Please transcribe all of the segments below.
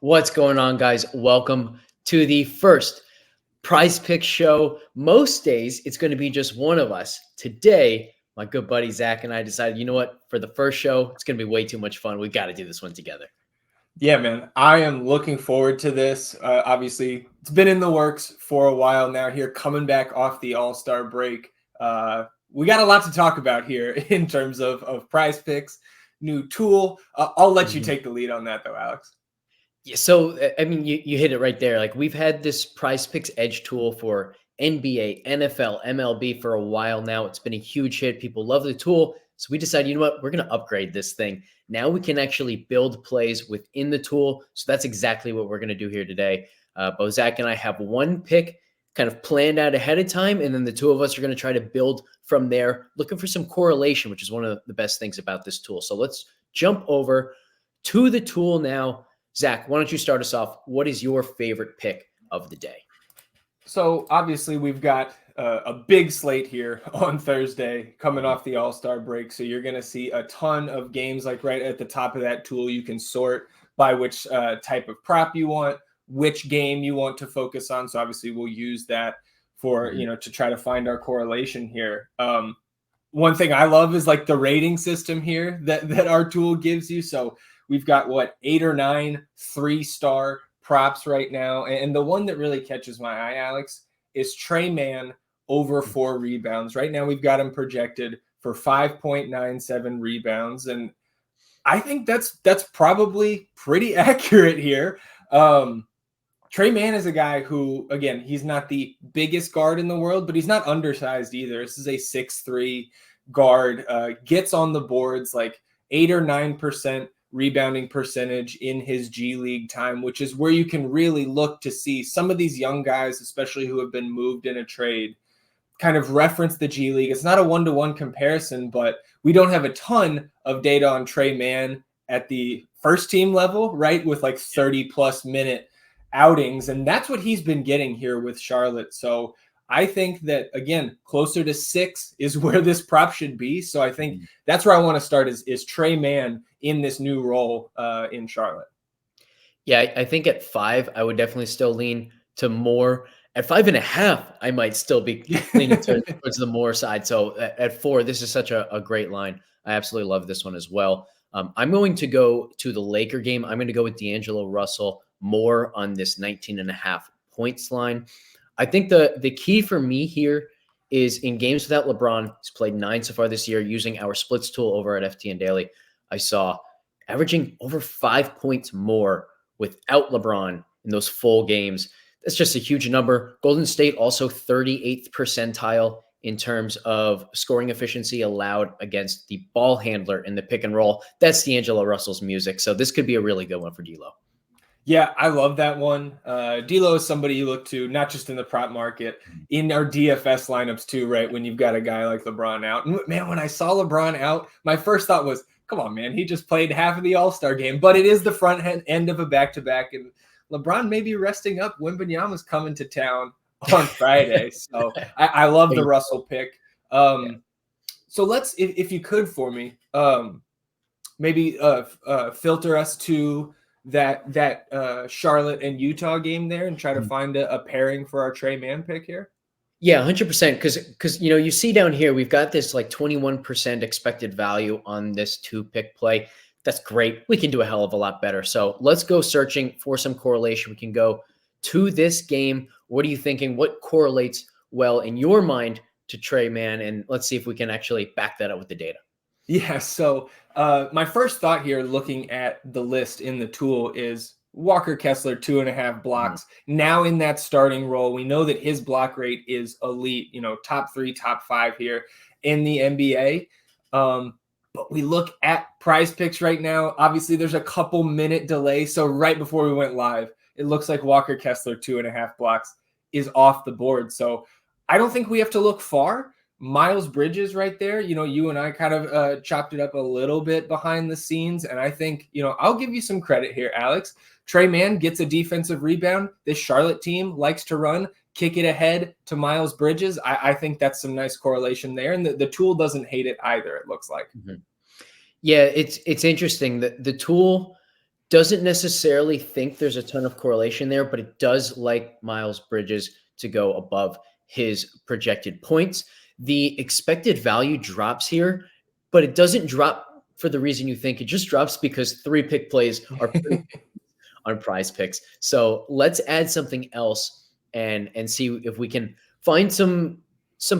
What's going on, guys? Welcome to the first Prize Pick show. Most days, it's going to be just one of us. Today, my good buddy Zach and I decided, you know what? For the first show, it's going to be way too much fun. We got to do this one together. Yeah, man, I am looking forward to this. Obviously, it's been in the works for a while now here, coming back off the All-Star break. We got a lot to talk about here in terms of Prize Picks, new tool. I'll let you take the lead on that, though, Alex. Yeah, so, I mean, you hit it right there. Like, we've had this Prize Picks Edge tool for NBA, NFL, MLB for a while now. It's been a huge hit. People love the tool. So we decided, you know what? We're going to upgrade this thing. Now we can actually build plays within the tool. So that's exactly what we're going to do here today. Both Zach and I have one pick kind of planned out ahead of time. And then the two of us are going to try to build from there, looking for some correlation, which is one of the best things about this tool. So let's jump over to the tool now. Zach, why don't you start us off? What is your favorite pick of the day? So obviously we've got a big slate here on Thursday coming off the All-Star break. So you're going to see a ton of games. Like right at the top of that tool, you can sort by which type of prop you want, which game you want to focus on. So obviously we'll use that for, to try to find our correlation here. One thing I love is like the rating system here that our tool gives you. So we've got 8 or 9 3-star props right now. And the one that really catches my eye, Alex, is Trey Mann over 4 rebounds. Right now we've got him projected for 5.97 rebounds. And I think that's probably pretty accurate here. Trey Mann is a guy who, again, he's not the biggest guard in the world, but he's not undersized either. This is a 6'3" guard, gets on the boards like 8 or 9% rebounding percentage in his G League time, which is where you can really look to see some of these young guys, especially who have been moved in a trade, kind of reference the G League. It's not a one-to-one comparison, but we don't have a ton of data on Trey Mann at the first team level, right? With like 30+ minute outings. And that's what he's been getting here with Charlotte. So I think that, again, closer to 6 is where this prop should be. So I think that's where I want to start is Trey Mann in this new role in Charlotte. Yeah, I think at 5, I would definitely still lean to more. At 5.5, I might still be leaning towards the more side. So at 4, this is such a great line. I absolutely love this one as well. I'm going to go to the Laker game. I'm going to go with D'Angelo Russell more on this 19.5 points line. I think the key for me here is in games without LeBron. He's played 9 so far this year using our splits tool over at FTN Daily. I saw averaging over 5 points more without LeBron in those full games. That's just a huge number. Golden State also 38th percentile in terms of scoring efficiency allowed against the ball handler in the pick and roll. That's D'Angelo Russell's music. So this could be a really good one for D'Lo. Yeah, I love that one. D'Lo is somebody you look to, not just in the prop market, in our DFS lineups too, right? When you've got a guy like LeBron out. And man, when I saw LeBron out, my first thought was, come on, man, he just played half of the All-Star game. But it is the front end of a back-to-back. And LeBron may be resting up. Wembanyama's coming to town on Friday. So I love the Russell pick. So let's, if you could for me, maybe filter us to that Charlotte and Utah game there and try to find a pairing for our Trey Mann pick here? Yeah, 100%. Because you see down here, we've got this like 21% expected value on this 2-pick play. That's great. We can do a hell of a lot better. So let's go searching for some correlation. We can go to this game. What are you thinking? What correlates well in your mind to Trey Mann? And let's see if we can actually back that up with the data. Yeah, so my first thought here looking at the list in the tool is Walker Kessler, 2.5 blocks. Now in that starting role, we know that his block rate is elite, top 3, top 5 here in the NBA. But we look at Prize Picks right now. Obviously, there's a couple minute delay. So right before we went live, it looks like Walker Kessler, 2.5 blocks, is off the board. So I don't think we have to look far. Miles Bridges right there, you and I kind of chopped it up a little bit behind the scenes. And I think, I'll give you some credit here, Alex. Trey Mann gets a defensive rebound. This Charlotte team likes to run, kick it ahead to Miles Bridges. I think that's some nice correlation there. And the tool doesn't hate it either, it looks like. Yeah, it's interesting that the tool Doesn't necessarily think there's a ton of correlation there, but it does like Miles Bridges to go above his projected points. The expected value drops here, but it doesn't drop for the reason you think. It just drops because 3-pick plays are pretty on PrizePicks. So let's add something else and see if we can find some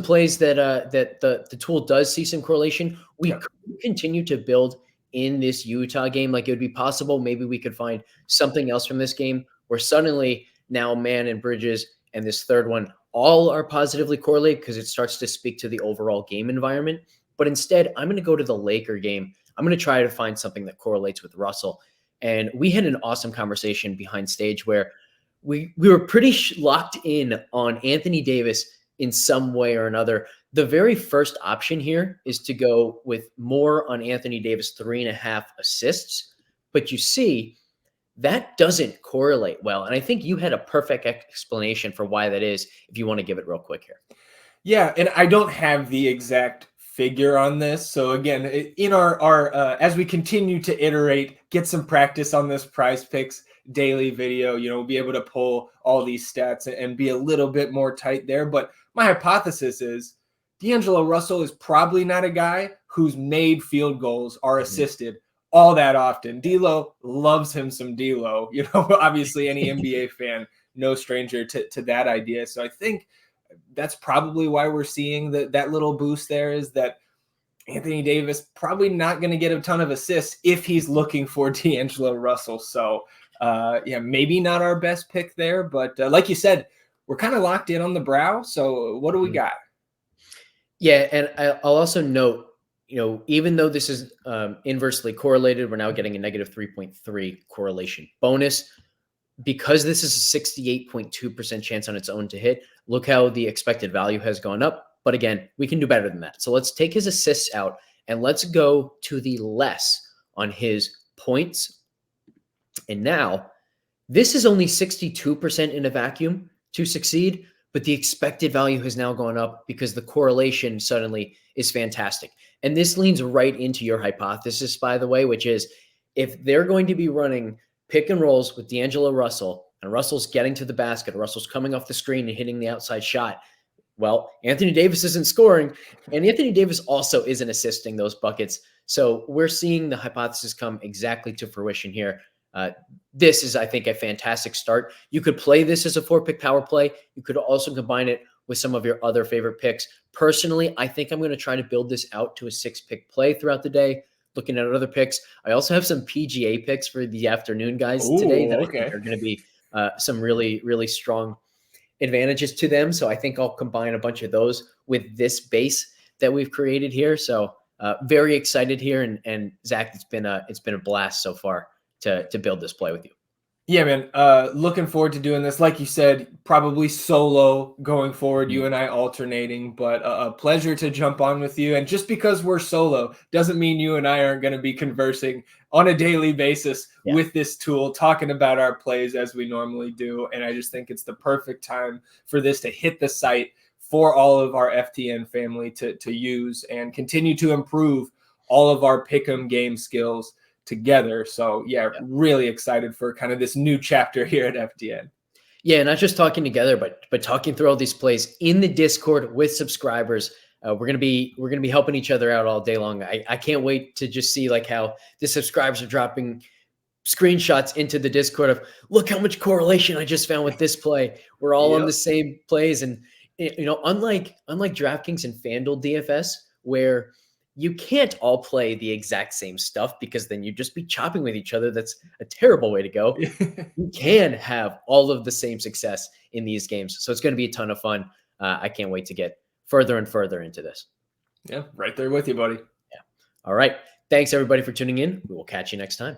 plays that that the tool does see some correlation. We Yep. could continue to build in this Utah game. Like, it would be possible maybe we could find something else from this game where suddenly now Man and Bridges and this third one all are positively correlated, because it starts to speak to the overall game environment. But instead, I'm going to go to the Laker game. I'm going to try to find something that correlates with Russell. And we had an awesome conversation behind stage where we were pretty locked in on Anthony Davis in some way or another. The very first option here is to go with more on Anthony Davis, 3.5 assists. But you see, that doesn't correlate well. And I think you had a perfect explanation for why that is, if you want to give it real quick here. Yeah, and I don't have the exact figure on this. So again, in our as we continue to iterate, get some practice on this PrizePicks daily video, we'll be able to pull all these stats and be a little bit more tight there. But my hypothesis is D'Angelo Russell is probably not a guy who's made field goals or assisted all that often. D'Lo loves him some D'Lo. Obviously any NBA fan, no stranger to that idea. So I think that's probably why we're seeing that little boost there, is that Anthony Davis probably not going to get a ton of assists if he's looking for D'Angelo Russell. So maybe not our best pick there, but like you said, we're kind of locked in on the brow. So what do we got? Yeah, and I'll also note, even though this is inversely correlated, we're now getting a negative 3.3 correlation bonus. Because this is a 68.2% chance on its own to hit, look how the expected value has gone up. But again, we can do better than that. So let's take his assists out and let's go to the less on his points. And now this is only 62% in a vacuum to succeed, but the expected value has now gone up because the correlation suddenly is fantastic. And this leans right into your hypothesis, by the way, which is if they're going to be running pick and rolls with D'Angelo Russell, and Russell's getting to the basket, Russell's coming off the screen and hitting the outside shot, well, Anthony Davis isn't scoring, and Anthony Davis also isn't assisting those buckets. So we're seeing the hypothesis come exactly to fruition here. This is, I think, a fantastic start. You could play this as a 4-pick power play. You could also combine it with some of your other favorite picks. Personally, I think I'm going to try to build this out to a 6-pick play throughout the day. Looking at other picks, I also have some PGA picks for the afternoon guys today that I think are going to be some really, really strong advantages to them. So I think I'll combine a bunch of those with this base that we've created here. So very excited here, and Zach, it's been a blast so far to build this play with you. Yeah, man. Looking forward to doing this. Like you said, probably solo going forward, you and I alternating, but a pleasure to jump on with you. And just because we're solo doesn't mean you and I aren't going to be conversing on a daily basis with this tool, talking about our plays as we normally do. And I just think it's the perfect time for this to hit the site for all of our FTN family to use and continue to improve all of our pick'em game skills together. So really excited for kind of this new chapter here at FTN. Yeah, not just talking together, but talking through all these plays in the Discord with subscribers. We're gonna be helping each other out all day long. I can't wait to just see like how the subscribers are dropping screenshots into the Discord of, look how much correlation I just found with this play. We're all on the same plays, and unlike DraftKings and FanDuel DFS, where you can't all play the exact same stuff because then you'd just be chopping with each other. That's a terrible way to go. You can have all of the same success in these games. So it's going to be a ton of fun. I can't wait to get further and further into this. Yeah, right there with you, buddy. Yeah. All right. Thanks, everybody, for tuning in. We will catch you next time.